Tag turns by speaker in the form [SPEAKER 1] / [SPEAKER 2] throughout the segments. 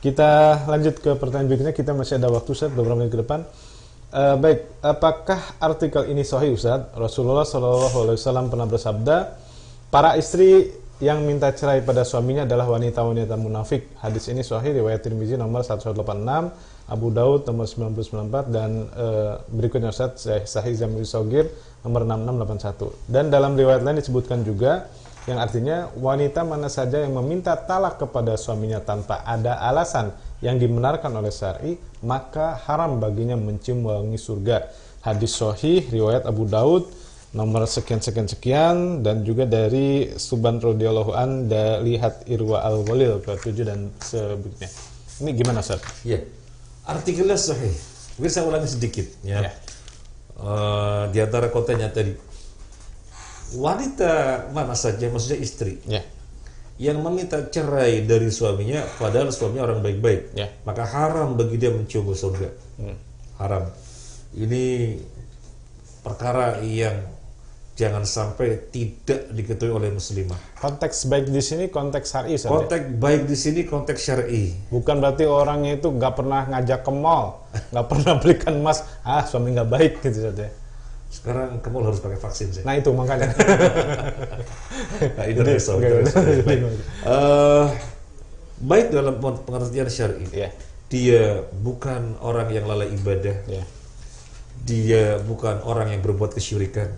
[SPEAKER 1] Kita lanjut ke pertanyaan berikutnya. Kita masih ada waktu, Ustaz, beberapa menit ke depan. Baik, apakah artikel ini sahih, Ustaz? Rasulullah SAW pernah bersabda, para istri yang minta cerai pada suaminya adalah wanita-wanita munafik. Hadis ini sahih, riwayat Tirmizi nomor 1186, Abu Daud nomor 994, dan berikutnya, Ustaz, Sahih Jami' Shaghir nomor 6681. Dan dalam riwayat lain disebutkan juga, yang artinya wanita mana saja yang meminta talak kepada suaminya tanpa ada alasan yang dibenarkan oleh syar'i, maka haram baginya mencium wangi surga. Hadis sahih riwayat Abu Daud nomor sekian, dan juga dari Suban radhiyallahu an, lihat Irwa al-Ghalil ke-7 dan sebagainya. Ini gimana, Ustaz?
[SPEAKER 2] Ya, artikelnya sahih. Mungkin saya ulangi sedikit ya. Di antara kontennya tadi, wanita mana saja, maksudnya istri, yang meminta cerai dari suaminya padahal suaminya orang baik-baik, maka haram bagi dia mencium surga. Haram. Ini perkara yang jangan sampai tidak diketahui oleh muslimah.
[SPEAKER 1] Konteks baik di sini konteks syar'i,
[SPEAKER 2] konteks baik di sini konteks syar'i.
[SPEAKER 1] Bukan berarti orangnya itu nggak pernah ngajak ke mall, nggak pernah belikan emas, suami nggak baik gitu saja.
[SPEAKER 2] Sekarang kamu harus pakai vaksin sih.
[SPEAKER 1] Nah itu makanya.
[SPEAKER 2] Nah, itu baik dalam pengertian syar'i. Dia bukan orang yang lalai ibadah. Dia bukan orang yang berbuat kesyirikan.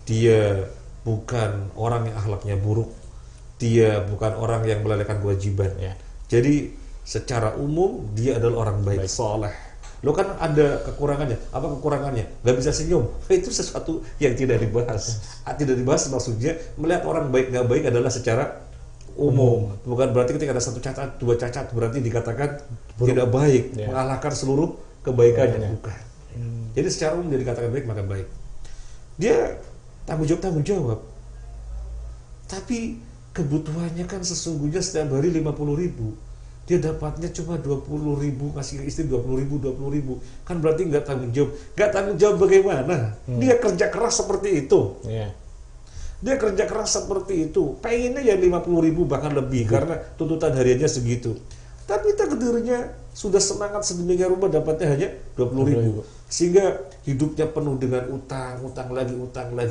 [SPEAKER 2] Dia bukan orang yang akhlaknya buruk. Dia bukan orang yang melalaikan kewajiban. Jadi secara umum dia adalah orang baik. Saleh. Lo kan ada kekurangannya. Apa kekurangannya? Gak bisa senyum. Itu sesuatu yang tidak dibahas. Tidak dibahas maksudnya melihat orang baik gak baik adalah secara umum. Bukan berarti ketika ada satu cacat, dua cacat berarti dikatakan tidak baik, mengalahkan seluruh kebaikannya. Bukan. Jadi secara umum dia dikatakan baik maka baik. Dia tanggung jawab. Tapi kebutuhannya kan sesungguhnya setiap hari 50.000. Dia dapatnya cuma 20.000, ngasih ke istri 20.000. Kan berarti nggak tanggung jawab. Nggak tanggung jawab bagaimana? Dia kerja keras seperti itu. Dia kerja keras seperti itu. Pengennya ya 50.000 bahkan lebih karena tuntutan hariannya segitu. Tapi takdirnya sudah semangat sedemikian rupa dapatnya hanya 20.000. Sehingga hidupnya penuh dengan utang lagi,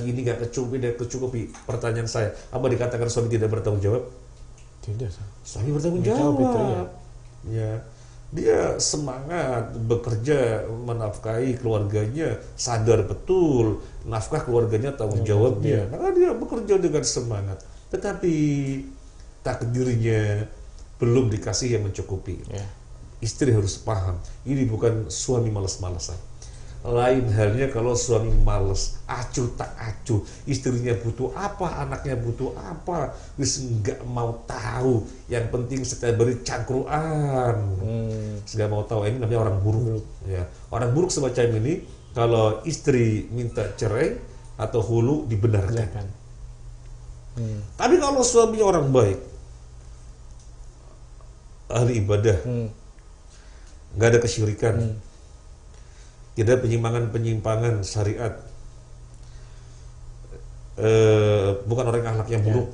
[SPEAKER 2] ini nggak kecukupi. Pertanyaan saya, apa dikatakan suami tidak bertanggung jawab? Tidak, suami bertanggung jawab. Ya, dia semangat bekerja menafkahi keluarganya, sadar betul nafkah keluarganya tanggung jawabnya. Maka dia bekerja dengan semangat. Tetapi takdirnya belum dikasih yang mencukupi. Istri harus paham, ini bukan suami malas-malasan. Lain halnya kalau suami malas, acuh tak acuh, istrinya butuh apa, anaknya butuh apa, wis nggak mau tahu. Yang penting setiap hari cangkruan, nggak mau tahu. Ini namanya orang buruk. Ya, orang buruk semacam ini, kalau istri minta cerai atau hulu dibenarkan. Tapi kalau suaminya orang baik, ahli ibadah, nggak ada kesyirikan. Tidak ada penyimpangan syariat, bukan orang yang akhlaknya buruk,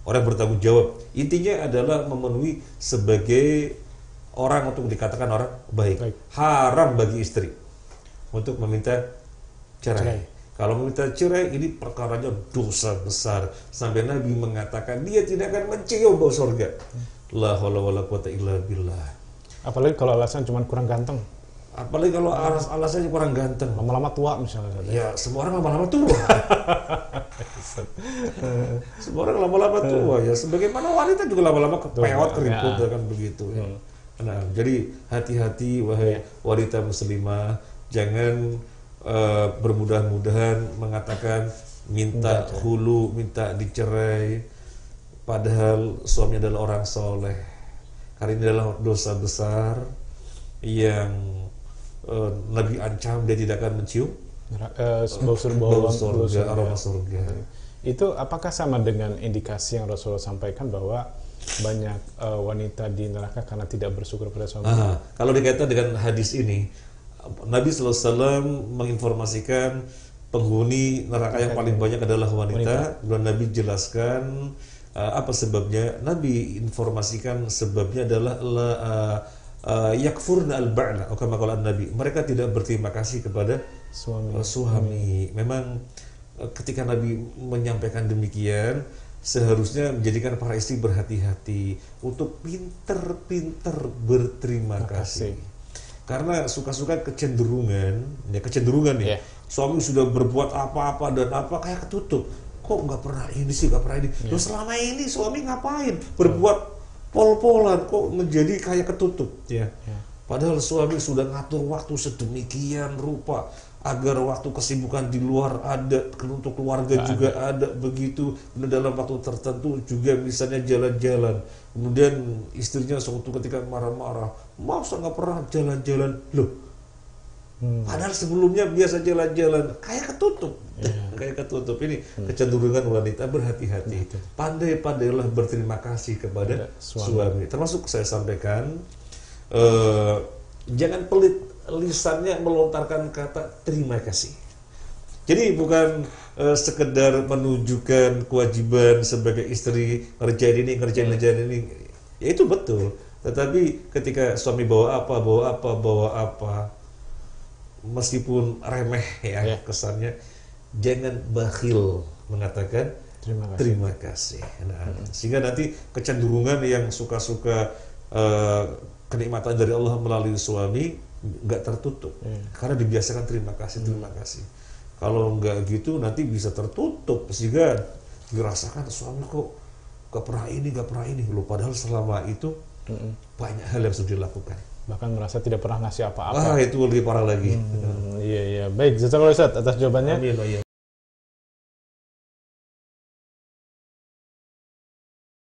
[SPEAKER 2] orang bertanggung jawab. Intinya adalah memenuhi sebagai orang untuk dikatakan orang baik. Haram bagi istri untuk meminta cerai. Kalau meminta cerai ini perkaranya dosa besar. Sampai Nabi mengatakan dia tidak akan mencium bau surga. La haula wala quwata illa billah.
[SPEAKER 1] Apalagi kalau alasan cuma kurang ganteng.
[SPEAKER 2] Apalagi kalau alasannya kurang ganteng,
[SPEAKER 1] lama-lama tua misalnya.
[SPEAKER 2] Ya, semua orang lama-lama tua. Semua orang lama-lama tua ya. Sebagaimana wanita juga lama-lama kepeot, keriput, kan begitu. Nah, jadi hati-hati wahai wanita muslimah, jangan bermudah-mudahan mengatakan minta hulu, minta dicerai, padahal suami adalah orang soleh. Karena ini adalah dosa besar yang Nabi ancam dia tidak akan mencium bau surga, aroma surga.
[SPEAKER 1] Itu apakah sama dengan indikasi yang Rasulullah sampaikan bahwa banyak wanita di neraka karena tidak bersyukur pada suami?
[SPEAKER 2] Kalau dikaitkan dengan hadis ini, Nabi SAW menginformasikan penghuni neraka yang paling banyak adalah wanita. Dan Nabi jelaskan Apa sebabnya? Nabi informasikan sebabnya adalah yakfurna al-ba'la, atau kama qala Nabi, mereka tidak berterima kasih kepada suami. Memang ketika Nabi menyampaikan demikian, seharusnya menjadikan para istri berhati-hati untuk pinter-pinter berterima kasih. Karena suka-suka kecenderungan ya, suami sudah berbuat apa-apa dan apa kayak ketutup. Kok nggak pernah ini sih, nggak pernah ini. Loh, selama ini suami ngapain? Berbuat pol-polan, kok menjadi kayak ketutup ya. Padahal suami sudah ngatur waktu sedemikian rupa agar waktu kesibukan di luar ada, untuk keluarga juga ada begitu, kemudian dalam waktu tertentu juga misalnya jalan-jalan, kemudian istrinya suatu ketika marah-marah, masa nggak pernah jalan-jalan, loh padahal sebelumnya biasa jalan-jalan, kayak ketutup. Kayak ketutup. Ini kecenderungan wanita. Berhati-hati, pandai-pandailah berterima kasih kepada suami. Termasuk saya sampaikan, jangan pelit lisannya melontarkan kata terima kasih. Jadi bukan sekedar menunjukkan kewajiban sebagai istri, ngerjain ini, ngerjain ini, ya itu betul. Tetapi ketika suami bawa apa, meskipun remeh ya kesannya, jangan bakhil mengatakan terima kasih. Nah, sehingga nanti kecenderungan yang suka-suka kenikmatan dari Allah melalui suami nggak tertutup, karena dibiasakan terima kasih. Kalau nggak gitu nanti bisa tertutup sehingga dirasakan suami kok nggak pernah ini, loh padahal selama itu banyak hal yang sudah dilakukan.
[SPEAKER 1] Bahkan merasa tidak pernah ngasih apa-apa.
[SPEAKER 2] Itu lebih parah lagi.
[SPEAKER 1] Iya. Baik, jazakallahu Ustaz atas jawabannya.
[SPEAKER 2] Amin.